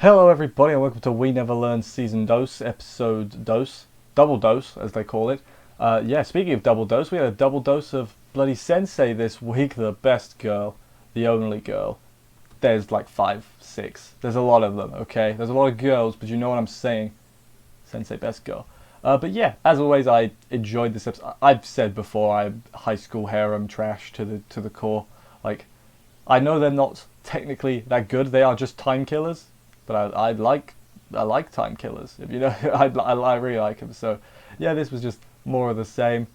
Hello everybody and welcome to We Never Learn Season Dose, Episode Dose, Double Dose as they call it. Yeah, speaking of double dose, we had a double dose of bloody Sensei this week, the best girl, the only girl. There's like 5, 6, there's a lot of them, okay? There's a lot of girls, but you know what I'm saying. Sensei best girl. But yeah, as always, I enjoyed this episode. I've said before, I'm high school harem trash to the core. Like, I know they're not technically that good, they are just time killers. But I like time killers. If you know, I really like them. So yeah, this was just more of the same.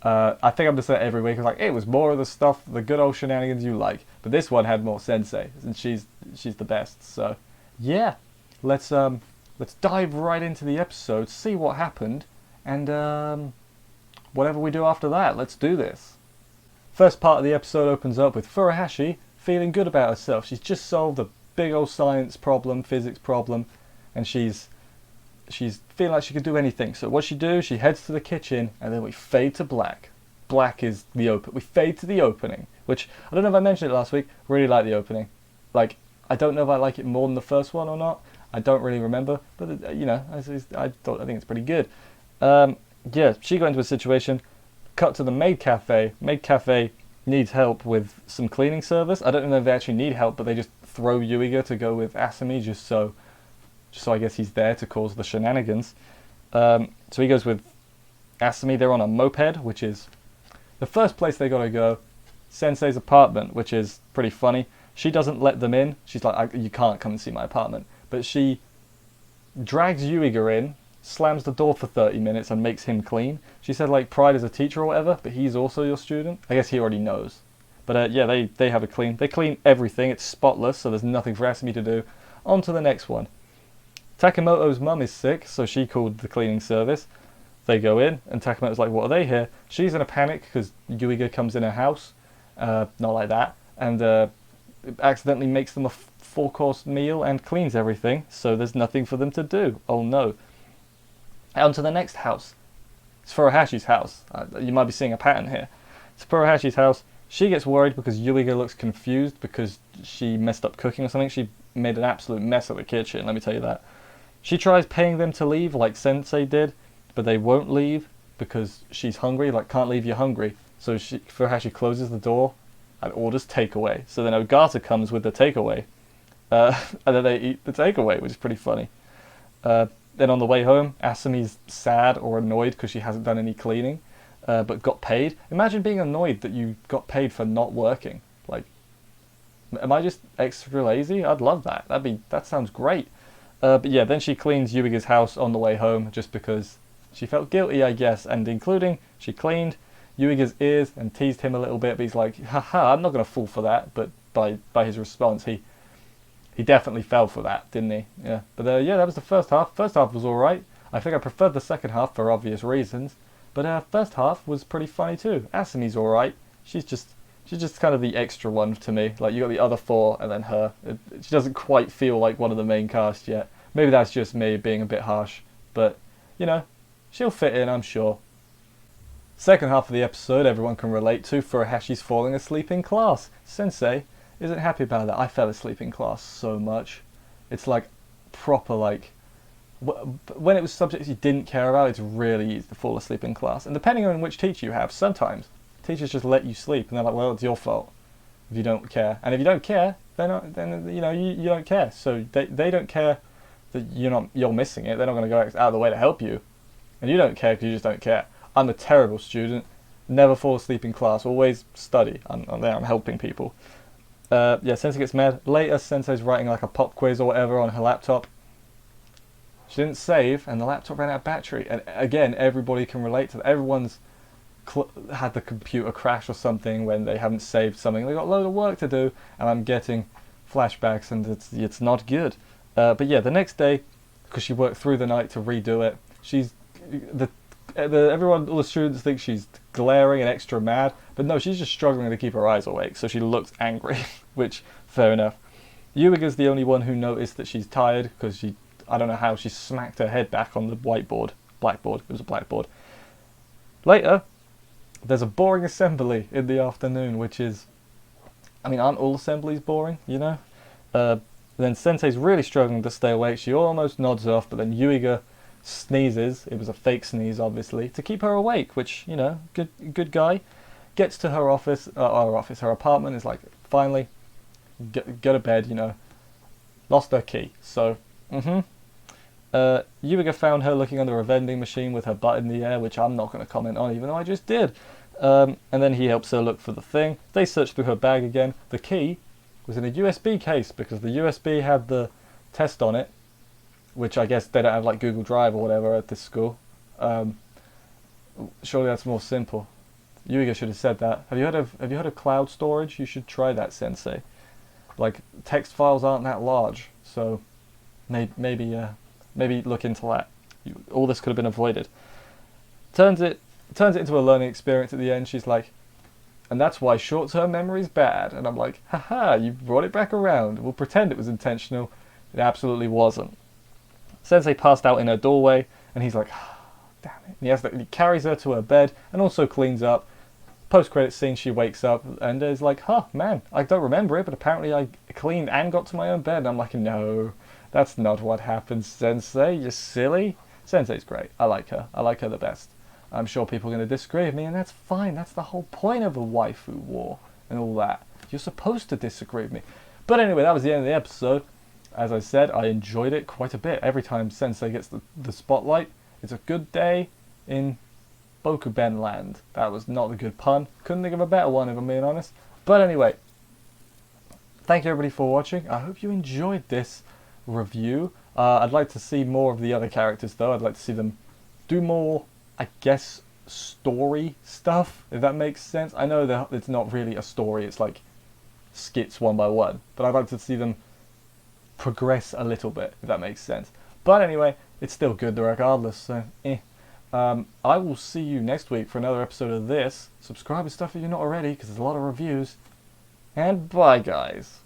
I think I'm just saying every week. It's like it was more of the stuff, the good old shenanigans you like. But this one had more Sensei, and she's the best. So yeah, let's dive right into the episode, see what happened, and whatever we do after that, let's do this. First part of the episode opens up with Furuhashi feeling good about herself. She's just solved a big old science problem, physics problem, and she's feeling like she could do anything. So what she do? She heads to the kitchen, and then we fade to black. Black is the open. We fade to the opening, which I don't know if I mentioned it last week. Really like the opening. Like I don't know if I like it more than the first one or not. I don't really remember, but you know, I think it's pretty good. Yeah, she got into a situation. Cut to the maid cafe. Maid cafe needs help with some cleaning service. I don't know if they actually need help, but they just throw Yuiga to go with Asami just so I guess he's there to cause the shenanigans. So he goes with Asami. They're on a moped, which is the first place they gotta go. Sensei's apartment, which is pretty funny. She doesn't let them in. She's like, you can't come and see my apartment. But she drags Yuiga in, slams the door for 30 minutes and makes him clean. She said like pride as a teacher or whatever, but he's also your student. I guess he already knows. But yeah, they have a clean. They clean everything. It's spotless, so there's nothing for Asami to do. On to the next one. Takamoto's mum is sick, so she called the cleaning service. They go in, and Takamoto's like, what are they here? She's in a panic because Yuiga comes in her house. Not like that. And accidentally makes them a 4-course meal and cleans everything, so there's nothing for them to do. Oh no. On to the next house. It's Furuhashi's house. You might be seeing a pattern here. It's Furuhashi's house. She gets worried because Yuiga looks confused because she messed up cooking or something. She made an absolute mess of the kitchen, let me tell you that. She tries paying them to leave like Sensei did, but they won't leave because she's hungry, like can't leave you hungry. So Furuhashi closes the door and orders takeaway. So then Ogata comes with the takeaway. And then they eat the takeaway, which is pretty funny. Then on the way home, Asami's sad or annoyed because she hasn't done any cleaning. But got paid. Imagine being annoyed that you got paid for not working. Like, am I just extra lazy? I'd love that. That sounds great. But yeah, then she cleans Yuiga's house on the way home just because she felt guilty, I guess. And including, she cleaned Yuiga's ears and teased him a little bit. But he's like, haha, I'm not going to fall for that. But by his response, he definitely fell for that, didn't he? Yeah. But yeah, that was the first half. First half was alright. I think I preferred the second half for obvious reasons. But first half was pretty funny too. Asami's alright. She's just kind of the extra one to me. Like you got the other 4 and then her. She doesn't quite feel like one of the main cast yet. Maybe that's just me being a bit harsh. But, you know, she'll fit in, I'm sure. Second half of the episode everyone can relate to. Furuhashi's falling asleep in class. Sensei isn't happy about that. I fell asleep in class so much. It's like proper like... When it was subjects you didn't care about, it's really easy to fall asleep in class. And depending on which teacher you have, sometimes teachers just let you sleep, and they're like, "Well, it's your fault if you don't care." And if you don't care, then you know you don't care. So they don't care that you're missing it. They're not going to go out of the way to help you, and you don't care because you just don't care. I'm a terrible student. Never fall asleep in class. Always study. I'm there. I'm helping people. Yeah, Sensei gets mad. Later, Sensei's writing like a pop quiz or whatever on her laptop. She didn't save, and the laptop ran out of battery. And again, everybody can relate to that. Everyone's had the computer crash or something when they haven't saved something. They got a load of work to do, and I'm getting flashbacks, and it's not good. But yeah, the next day, because she worked through the night to redo it, everyone, all the students think she's glaring and extra mad, but no, she's just struggling to keep her eyes awake. So she looks angry, which fair enough. Yuiga's the only one who noticed that she's tired because I don't know how, she smacked her head back on the blackboard. It was a blackboard. Later, there's a boring assembly in the afternoon, which is... I mean, aren't all assemblies boring, you know? And then Sensei's really struggling to stay awake. She almost nods off, but then Yuiga sneezes. It was a fake sneeze, obviously, to keep her awake, which, you know, good guy. Gets to her her apartment, is like, finally, go to bed, you know. Lost her key, so, Yuiga found her looking under a vending machine with her butt in the air, which I'm not going to comment on, even though I just did. And then he helps her look for the thing. They search through her bag again. The key was in a USB case, because the USB had the test on it, which I guess they don't have like Google Drive or whatever at this school. Surely that's more simple. Yuiga should have said that. Have you heard of cloud storage? You should try that, Sensei. Like, text files aren't that large, so maybe look into that. All this could have been avoided. Turns it into a learning experience at the end. She's like, and that's why short-term memory's bad. And I'm like, haha, you brought it back around. We'll pretend it was intentional. It absolutely wasn't. Sensei passed out in her doorway, and he's like, oh, damn it. And he carries her to her bed and also cleans up. Post-credit scene, she wakes up and is like, huh, man, I don't remember it, but apparently I cleaned and got to my own bed. And I'm like, no, that's not what happened, Sensei. You're silly. Sensei's great. I like her. I like her the best. I'm sure people are going to disagree with me, and that's fine. That's the whole point of a waifu war and all that. You're supposed to disagree with me. But anyway, that was the end of the episode. As I said, I enjoyed it quite a bit. Every time Sensei gets the spotlight, it's a good day in Bokuben land. That was not a good pun. Couldn't think of a better one, if I'm being honest. But anyway, thank you everybody for watching. I hope you enjoyed this review. I'd like to see more of the other characters, though. I'd like to see them do more, I guess, story stuff, if that makes sense. I know that it's not really a story, it's like skits one by one, but I'd like to see them progress a little bit, if that makes sense. But anyway, it's still good regardless, so I will see you next week for another episode of this. Subscribe and stuff if you're not already, because there's a lot of reviews. And bye, guys.